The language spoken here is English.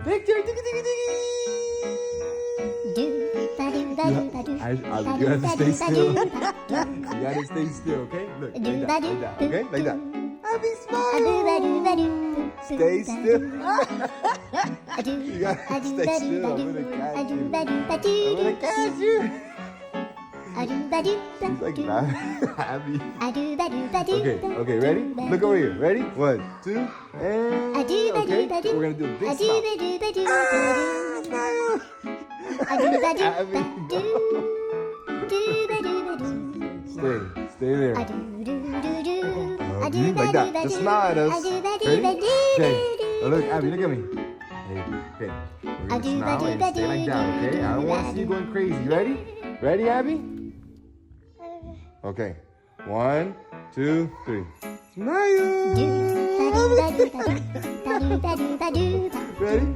Victor, diggy, diggy, diggy. You have to stay still. You gotta stay still, okay? Look, like that, okay? Like that. Abby, smile. Stay still. You gotta stay still. I'm gonna catch you. I'm gonna catch you. She's like that. Abby. Okay, ready? Look over here. Ready? 1, 2, and okay. We're gonna do a big smile. Smile. Abby, stay there. Like that. Just smile at us. Ready? Okay. Oh, look, Abby, look at me. Hey, okay. We're gonna smile and stay like that, okay? I don't want to see you going crazy. You ready? Ready, Abby? Okay. 1, 2, 3. Smile. Ready?